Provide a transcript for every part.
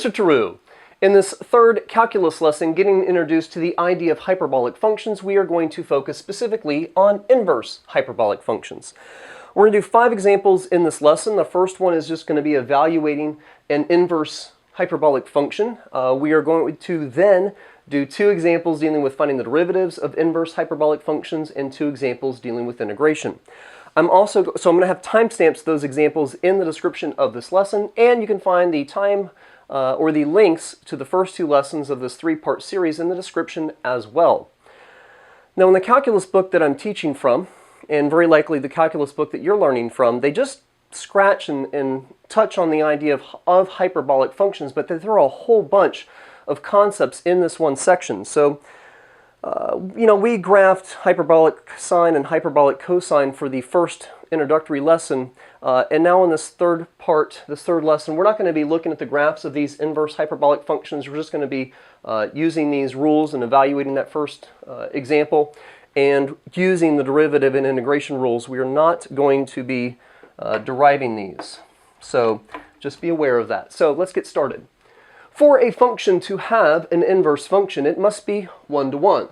Mr. Tarrou. In this third calculus lesson, getting introduced to the idea of hyperbolic functions, we are going to focus specifically on inverse hyperbolic functions. We're going to do 5 examples in this lesson. The first one is just going to be evaluating an inverse hyperbolic function. We are going to then do 2 examples dealing with finding the derivatives of inverse hyperbolic functions and 2 examples dealing with integration. I'm going to have timestamps to those examples in the description of this lesson, and you can find the time or the links to the first 2 lessons of this 3-part series in the description as well. Now, in the calculus book that I'm teaching from, and very likely the calculus book that you're learning from, they just scratch and touch on the idea of hyperbolic functions, but they throw a whole bunch of concepts in this one section. So, we graphed hyperbolic sine and hyperbolic cosine for the first introductory lesson, and now in this third part, this third lesson, we're not going to be looking at the graphs of these inverse hyperbolic functions. We're just going to be using these rules and evaluating that first example and using the derivative and integration rules. We are not going to be deriving these. So just be aware of that. So let's get started. For a function to have an inverse function, it must be one-to-one.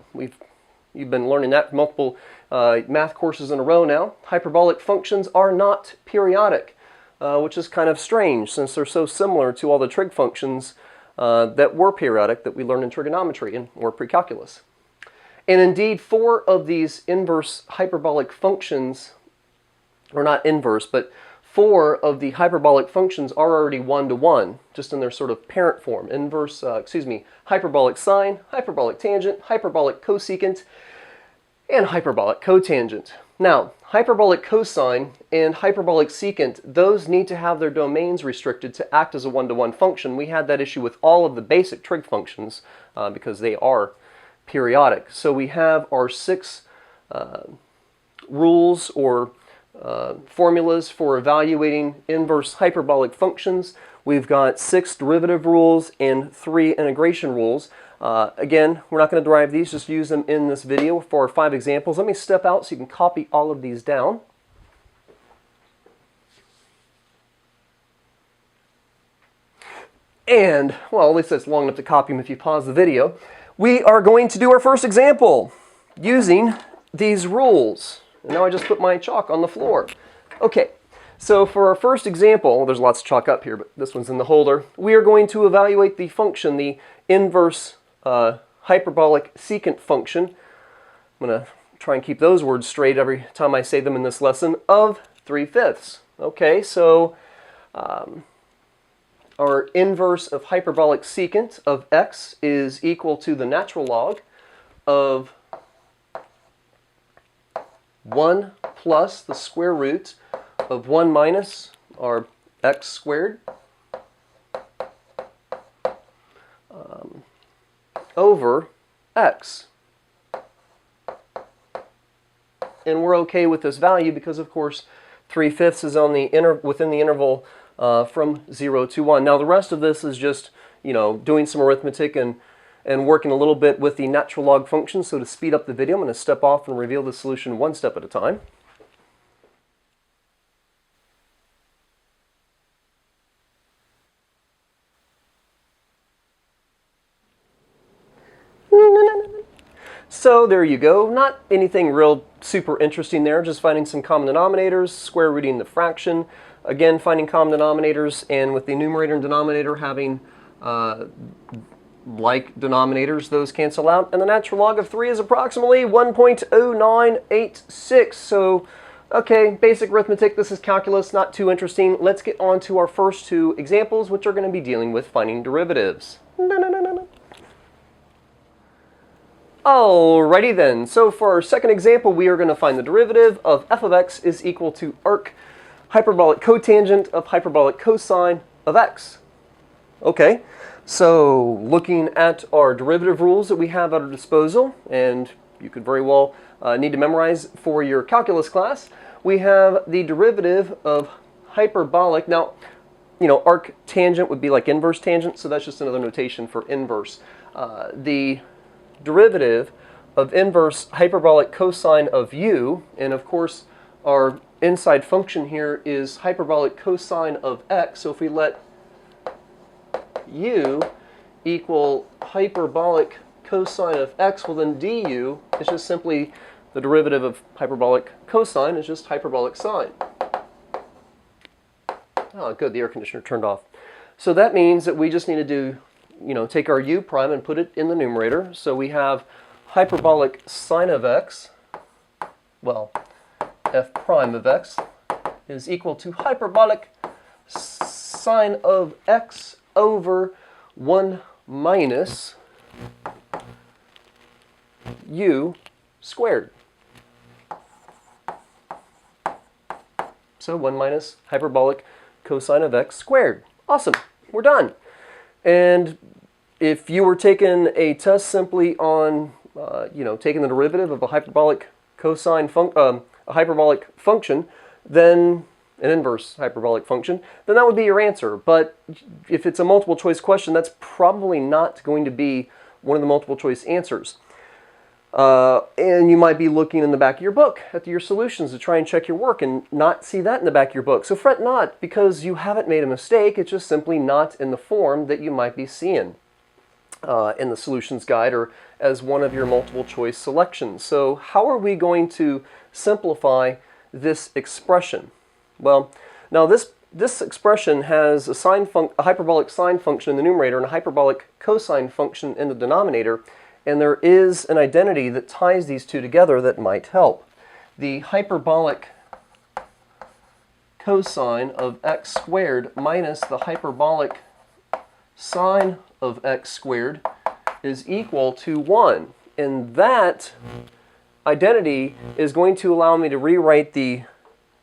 You've been learning that for multiple math courses in a row now. Hyperbolic functions are not periodic, which is kind of strange since they're so similar to all the trig functions that were periodic that we learned in trigonometry or pre-calculus. And indeed, 4 of these inverse hyperbolic functions, or not inverse, but 4 of the hyperbolic functions are already one-to-one, just in their sort of parent form. Hyperbolic sine, hyperbolic tangent, hyperbolic cosecant, and hyperbolic cotangent. Now, hyperbolic cosine and hyperbolic secant, those need to have their domains restricted to act as a one-to-one function. We had that issue with all of the basic trig functions because they are periodic. So we have our 6 rules or formulas for evaluating inverse hyperbolic functions. We've got 6 derivative rules and 3 integration rules. Again, we're not going to derive these, just use them in this video for 5 examples. Let me step out so you can copy all of these down. And, well, at least that's long enough to copy them if you pause the video. We are going to do our first example using these rules. And now I just put my chalk on the floor. Okay, so for our first example, there's lots of chalk up here, but this one's in the holder. We are going to evaluate the function, the inverse hyperbolic secant function. I'm going to try and keep those words straight every time I say them in this lesson, of 3/5. Okay, so our inverse of hyperbolic secant of x is equal to the natural log of 1 plus the square root of 1 minus our x squared over x. And we're okay with this value because, of course, 3/5 is on the within the interval from 0 to 1. Now, the rest of this is just, doing some arithmetic and working a little bit with the natural log function. So to speed up the video, I'm going to step off and reveal the solution one step at a time. So there you go. Not anything real super interesting there, just finding some common denominators, square rooting the fraction, again finding common denominators, and with the numerator and denominator having like denominators, those cancel out, and the natural log of 3 is approximately 1.0986. So, okay, basic arithmetic, this is calculus, not too interesting. Let's get on to our first 2 examples, which are going to be dealing with finding derivatives. Alrighty then, so for our second example, we are going to find the derivative of f of x is equal to arc hyperbolic cotangent of hyperbolic cosine of x. Okay, so looking at our derivative rules that we have at our disposal, and you could very well need to memorize for your calculus class, we have the derivative of hyperbolic. Now, arc tangent would be like inverse tangent, so that's just another notation for inverse. The derivative of inverse hyperbolic cosine of u, and of course our inside function here is hyperbolic cosine of x, so if we let u equal hyperbolic cosine of x, well then du is just simply the derivative of hyperbolic cosine is just hyperbolic sine. Oh, good, the air conditioner turned off. So that means that we just need to do, take our u prime and put it in the numerator. So we have hyperbolic sine of x, well, f prime of x is equal to hyperbolic sine of x over 1 minus u squared. So 1 minus hyperbolic cosine of x squared. Awesome, we're done. And if you were taking a test simply on, taking the derivative of a hyperbolic function, then an inverse hyperbolic function, then that would be your answer. But if it's a multiple choice question, that's probably not going to be one of the multiple choice answers. And you might be looking in the back of your book at your solutions to try and check your work and not see that in the back of your book. So fret not, because you haven't made a mistake. It's just simply not in the form that you might be seeing in the solutions guide or as one of your multiple choice selections. So how are we going to simplify this expression? Well, now this expression has a hyperbolic sine function in the numerator and a hyperbolic cosine function in the denominator. And there is an identity that ties these two together that might help. The hyperbolic cosine of x squared minus the hyperbolic sine of x squared is equal to 1. And that identity is going to allow me to rewrite the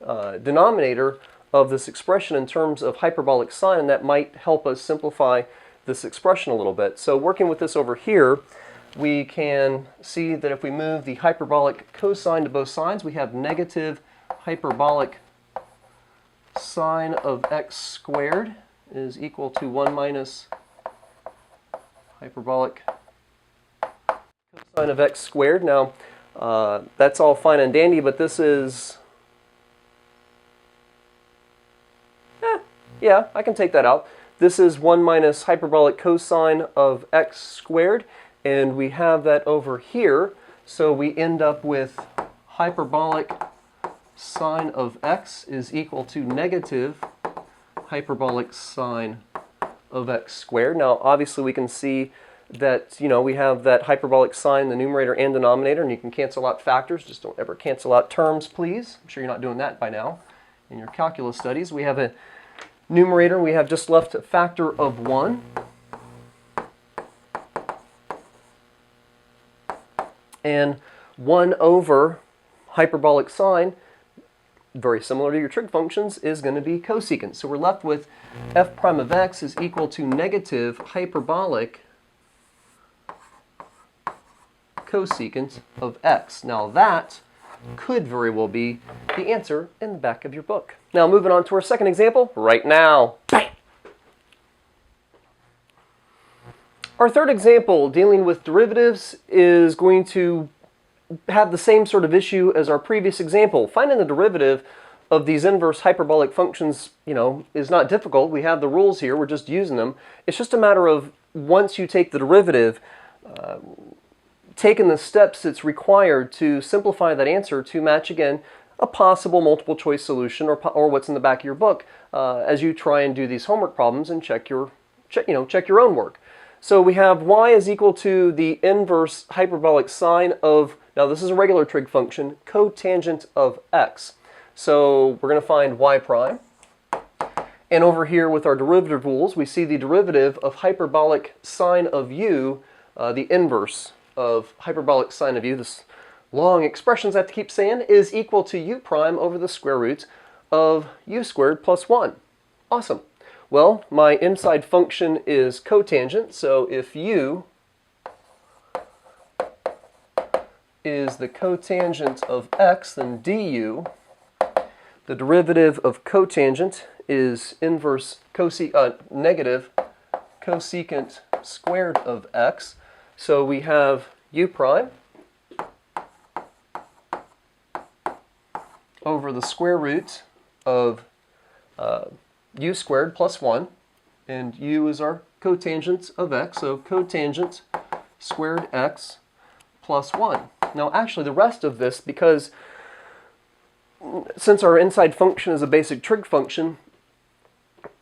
denominator of this expression in terms of hyperbolic sine, and that might help us simplify this expression a little bit. So working with this over here, we can see that if we move the hyperbolic cosine to both sides, we have negative hyperbolic sine of x squared is equal to 1 minus hyperbolic cosine of x squared. Now, that's all fine and dandy, but this is... yeah, I can take that out. This is 1 minus hyperbolic cosine of x squared. And we have that over here, so we end up with hyperbolic sine of x is equal to negative hyperbolic sine of x squared. Now, obviously, we can see that, we have that hyperbolic sine in the numerator and denominator, and you can cancel out factors. Just don't ever cancel out terms, please. I'm sure you're not doing that by now in your calculus studies. We have a numerator. We have just left a factor of 1. And 1 over hyperbolic sine, very similar to your trig functions, is going to be cosecant. So we're left with f prime of x is equal to negative hyperbolic cosecant of x. Now that could very well be the answer in the back of your book. Now moving on to our second example right now. Bam! Our third example, dealing with derivatives, is going to have the same sort of issue as our previous example. Finding the derivative of these inverse hyperbolic functions, is not difficult. We have the rules here. We're just using them. It's just a matter of, once you take the derivative, taking the steps that's required to simplify that answer to match, again, a possible multiple choice solution or what's in the back of your book as you try and do these homework problems and check your own work. So we have y is equal to the inverse hyperbolic sine of, now this is a regular trig function, cotangent of x. So we're going to find y prime. And over here with our derivative rules, we see the derivative of hyperbolic sine of u, the inverse of hyperbolic sine of u, this long expressions I have to keep saying, is equal to u prime over the square root of u squared plus 1. Awesome. Well, my inside function is cotangent, so if u is the cotangent of x, then du, the derivative of cotangent is inverse negative cosecant squared of x. So we have u prime over the square root of u squared plus 1. and u is our cotangent of x, so cotangent squared x plus 1. Now actually the rest of this, because since our inside function is a basic trig function,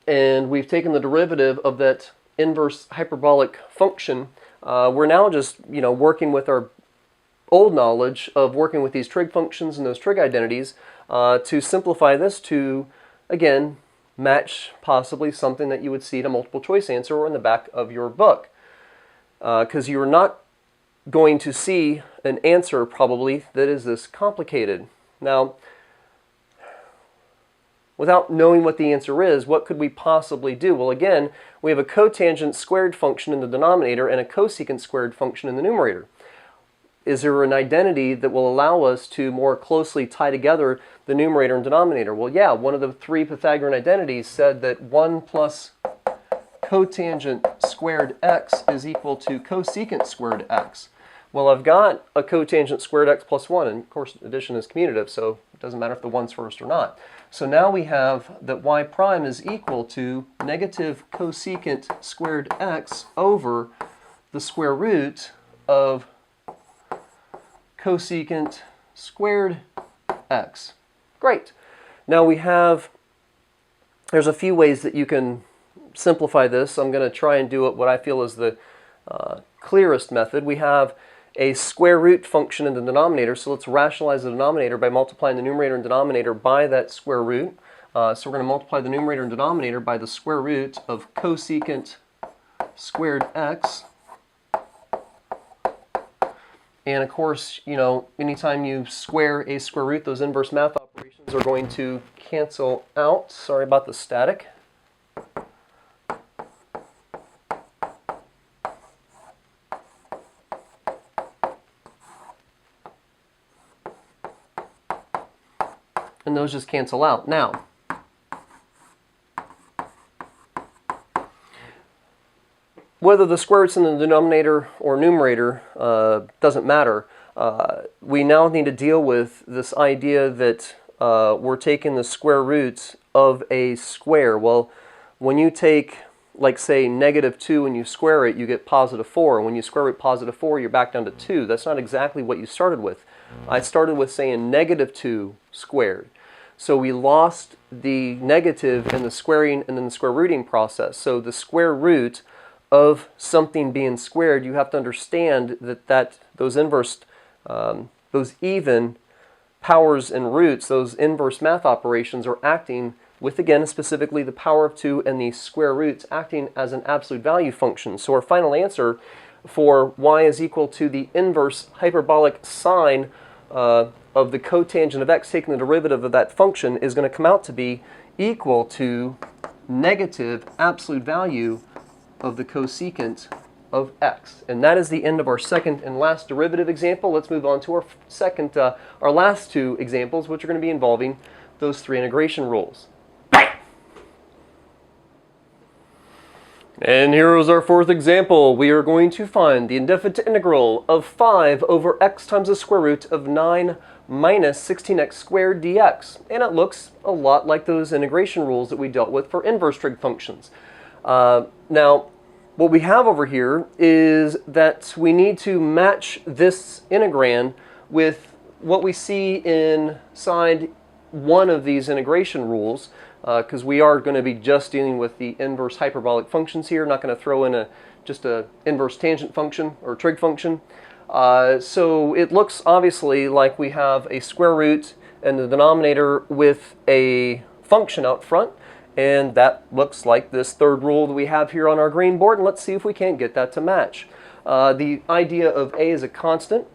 and we've taken the derivative of that inverse hyperbolic function, we're now just working with our old knowledge of working with these trig functions and those trig identities to simplify this to, again, match possibly something that you would see in a multiple choice answer or in the back of your book. Because you're not going to see an answer probably that is this complicated. Now, without knowing what the answer is, what could we possibly do? Well, again, we have a cotangent squared function in the denominator and a cosecant squared function in the numerator. Is there an identity that will allow us to more closely tie together the numerator and denominator? Well, yeah, one of the three Pythagorean identities said that 1 plus cotangent squared x is equal to cosecant squared x. Well, I've got a cotangent squared x plus 1, and of course addition is commutative, so it doesn't matter if the 1's first or not. So now we have that y prime is equal to negative cosecant squared x over the square root of cosecant squared x. Great. Now there's a few ways that you can simplify this. I'm going to try and do it what I feel is the clearest method. We have a square root function in the denominator, so let's rationalize the denominator by multiplying the numerator and denominator by that square root. So we're going to multiply the numerator and denominator by the square root of cosecant squared x. And of course, anytime you square a square root, those inverse math operations are going to cancel out. Sorry about the static. And those just cancel out. Now, whether the square root's in the denominator or numerator doesn't matter. We now need to deal with this idea that we're taking the square roots of a square. Well, when you take, like say, -2 and you square it, you get +4. When you square root +4, you're back down to 2. That's not exactly what you started with. I started with saying -2 squared. So we lost the negative in the squaring and then the square rooting process. So the square root of something being squared, you have to understand that those inverse, those even powers and roots, those inverse math operations are acting with, again, specifically the power of 2 and the square roots acting as an absolute value function. So our final answer for y is equal to the inverse hyperbolic sine of the cotangent of x, taking the derivative of that function, is going to come out to be equal to negative absolute value of the cosecant of x. And that is the end of our second and last derivative example. Let's move on to our last two examples, which are going to be involving those three integration rules. And here is our fourth example. We are going to find the indefinite integral of 5 over x times the square root of 9 minus 16x squared dx. And it looks a lot like those integration rules that we dealt with for inverse trig functions. Now, what we have over here is that we need to match this integrand with what we see inside one of these integration rules, because we are going to be just dealing with the inverse hyperbolic functions here, not going to throw in just an inverse tangent function or trig function. So it looks obviously like we have a square root in the denominator with a function out front, and that looks like this third rule that we have here on our green board, and let's see if we can't get that to match. The idea of a is a constant,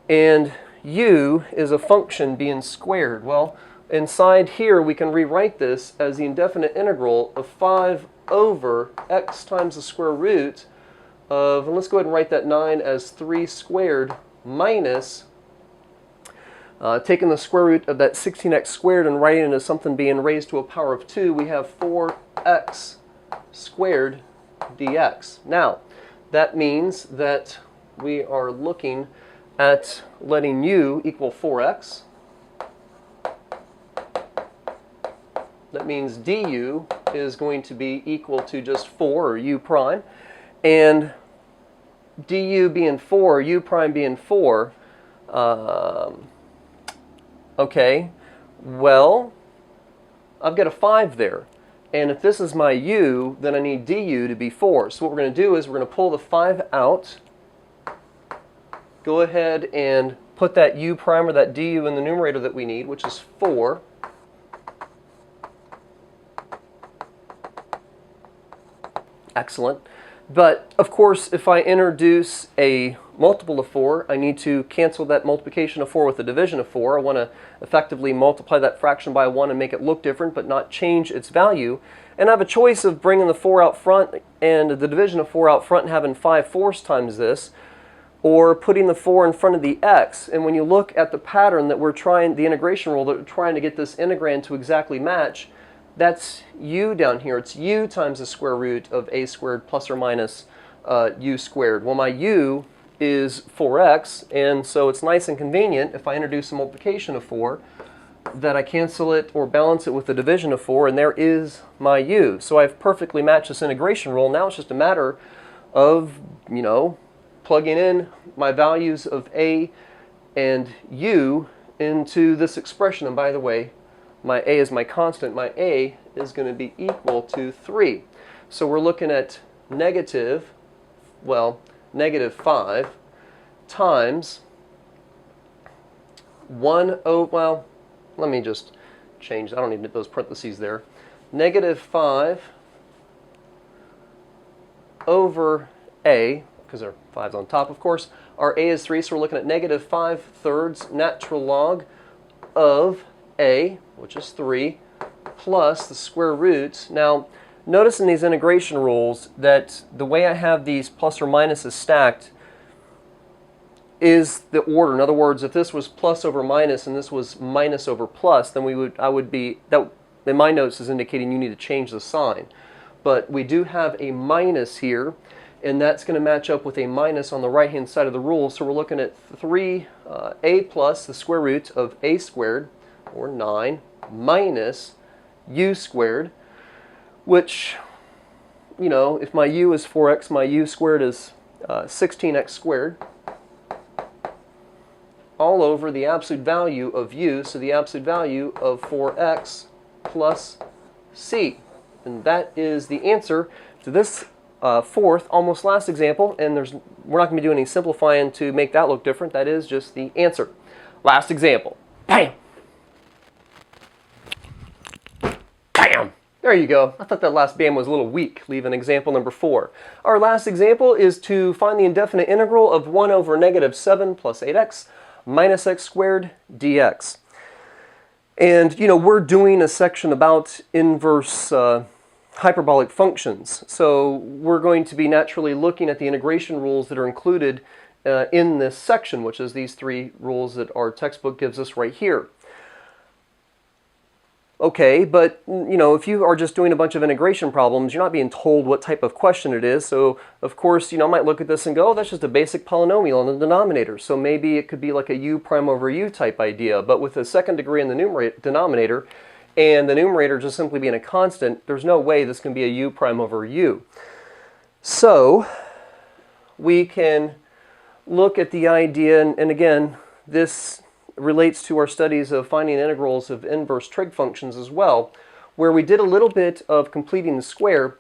and u is a function being squared. Well, inside here we can rewrite this as the indefinite integral of 5 over x times the square root of, and let's go ahead and write that 9 as 3 squared minus, taking the square root of that 16x squared and writing it as something being raised to a power of 2, we have 4x squared dx. Now, that means that we are looking at letting u equal 4x. That means du is going to be equal to just 4, or u prime. And du being 4, u prime being 4, okay, well, I've got a 5 there. And if this is my u, then I need du to be 4. So what we're going to do is we're going to pull the 5 out, go ahead and put that u prime or that du in the numerator that we need, which is 4. Excellent. But of course, if I introduce a multiple of 4, I need to cancel that multiplication of 4 with the division of 4. I want to effectively multiply that fraction by 1 and make it look different, but not change its value. And I have a choice of bringing the 4 out front and the division of 4 out front and having 5/4 times this, or putting the 4 in front of the x. And when you look at the pattern that we're trying, the integration rule that we're trying to get this integrand to exactly match, that's u down here. It's u times the square root of a squared plus or minus u squared. Well, my u is 4x, and so it's nice and convenient if I introduce a multiplication of 4 that I cancel it or balance it with the division of 4, and there is my u. So I've perfectly matched this integration rule. Now it's just a matter of, plugging in my values of a and u into this expression. And by the way, my a is my constant. My a is going to be equal to 3. So we're looking at negative 5 times 1 over, well, let me just change, I don't need those parentheses there. Negative 5 over a, because our 5's on top, of course. Our a is 3, so we're looking at negative 5/3 natural log of a, which is 3, plus the square root. Now, notice in these integration rules that the way I have these plus or minuses stacked is the order. In other words, if this was plus over minus and this was minus over plus, then that in my notes is indicating you need to change the sign. But we do have a minus here, and that's going to match up with a minus on the right-hand side of the rule. So we're looking at 3a plus the square root of a squared, or 9, minus u squared, which, if my u is 4x, my u squared is 16x squared, all over the absolute value of u, so the absolute value of 4x plus c. And that is the answer to this fourth, almost last example, and we're not going to be doing any simplifying to make that look different. That is just the answer. Last example. Bam! Bam! There you go. I thought that last bam was a little weak, leaving example number 4. Our last example is to find the indefinite integral of 1 over negative 7 plus 8x minus x squared dx. And, we're doing a section about inverse hyperbolic functions. So we're going to be naturally looking at the integration rules that are included in this section, which is these 3 rules that our textbook gives us right here. Okay, but if you are just doing a bunch of integration problems, you're not being told what type of question it is. So of course, I might look at this and go, oh, that's just a basic polynomial in the denominator. So maybe it could be like a u prime over u type idea, but with a second degree in the denominator, and the numerator just simply being a constant, there's no way this can be a u prime over u. So we can look at the idea, and again, this relates to our studies of finding integrals of inverse trig functions as well, where we did a little bit of completing the square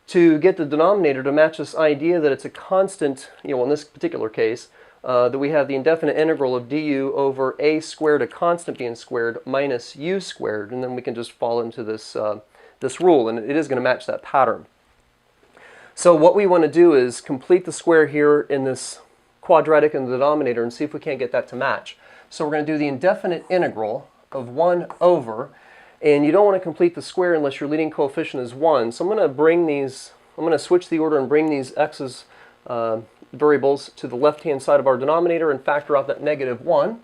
to get the denominator to match this idea that it's a constant, in this particular case, that we have the indefinite integral of du over a squared, a constant being squared, minus u squared, and then we can just fall into this, this rule, and it is going to match that pattern. So what we want to do is complete the square here in this quadratic in the denominator and see if we can't get that to match. So we're going to do the indefinite integral of 1 over, and you don't want to complete the square unless your leading coefficient is 1. So I'm going to switch the order and bring these x's variables to the left-hand side of our denominator and factor out that negative 1.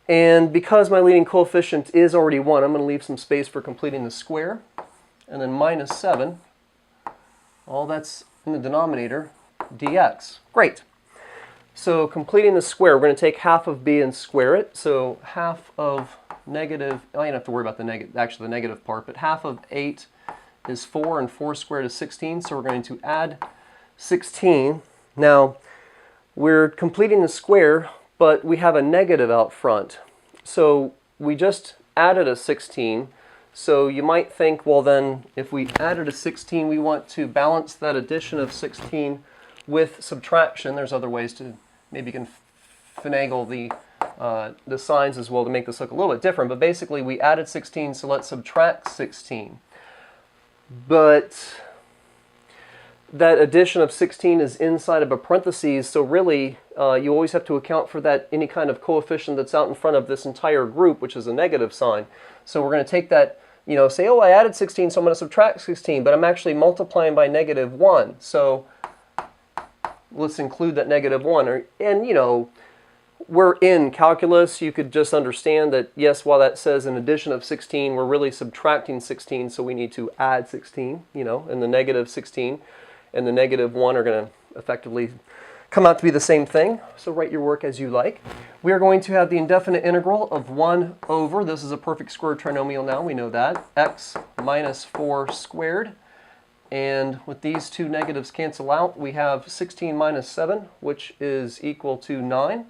And because my leading coefficient is already 1, I'm going to leave some space for completing the square. And then minus 7, all that's in the denominator, dx. Great. So completing the square, we're going to take half of b and square it. So half of negative, I don't have to worry about the negative part, but half of 8 is 4, and 4 squared is 16, so we're going to add 16. Now, we're completing the square, but we have a negative out front. So we just added a 16, so you might think, well then, if we added a 16, we want to balance that addition of 16 with subtraction. There's other ways to, maybe you can finagle the signs as well to make this look a little bit different, but basically we added 16, so let's subtract 16. But that addition of 16 is inside of a parentheses, so really you always have to account for that any kind of coefficient that's out in front of this entire group, which is a negative sign. So we're going to take that, you know, say, oh, I added 16, so I'm going to subtract 16, but I'm actually multiplying by negative 1. So let's include that negative 1. And, you know, we're in calculus. You could just understand that, yes, while that says an addition of 16, we're really subtracting 16, so we need to add 16, you know, and the negative 16 and the negative 1 are going to effectively come out to be the same thing. So write your work as you like. We are going to have the indefinite integral of 1 over, this is a perfect square trinomial now, we know that, x minus 4 squared. And with these two negatives cancel out, we have 16 minus 7, which is equal to 9.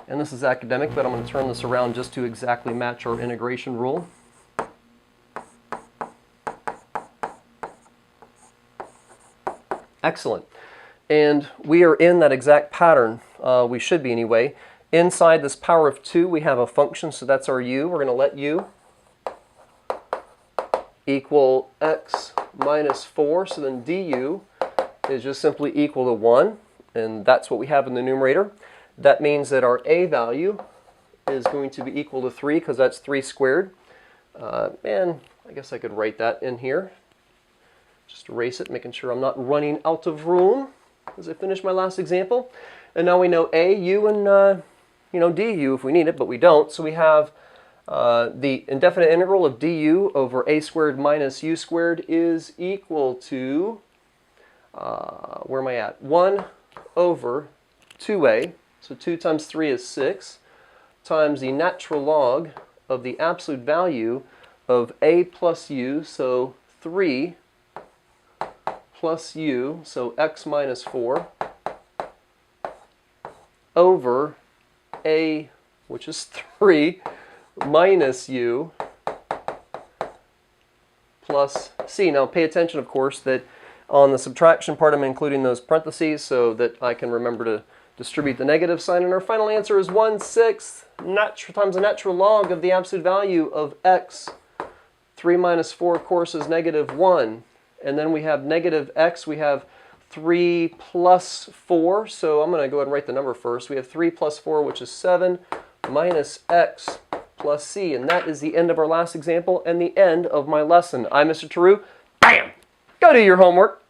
And this is academic, but I'm going to turn this around just to exactly match our integration rule. Excellent. And we are in that exact pattern. We should be anyway. Inside this power of 2, we have a function, so that's our u. We're going to let u equal x minus 4, so then du is just simply equal to 1, and that's what we have in the numerator. That means that our a value is going to be equal to 3, because that's 3 squared. And I guess I could write that in here. Just erase it, making sure I'm not running out of room as I finish my last example. And now we know a, u, and you know, du if we need it, but we don't. So we have the indefinite integral of du over a squared minus u squared is equal to, where am I at? 1 over 2a, so 2 times 3 is 6, times the natural log of the absolute value of a plus u, so 3 plus u, so x minus 4, over a, which is 3, minus u, plus c. Now pay attention, of course, that on the subtraction part I'm including those parentheses so that I can remember to distribute the negative sign. And our final answer is 1/6 times the natural log of the absolute value of x. 3 minus 4, of course, is negative 1. And then we have negative x. We have 3 plus 4. So I'm going to go ahead and write the number first. We have 3 plus 4, which is 7, minus x plus c. And that is the end of our last example and the end of my lesson. I'm Mr. Tarrou. Bam! Go do your homework.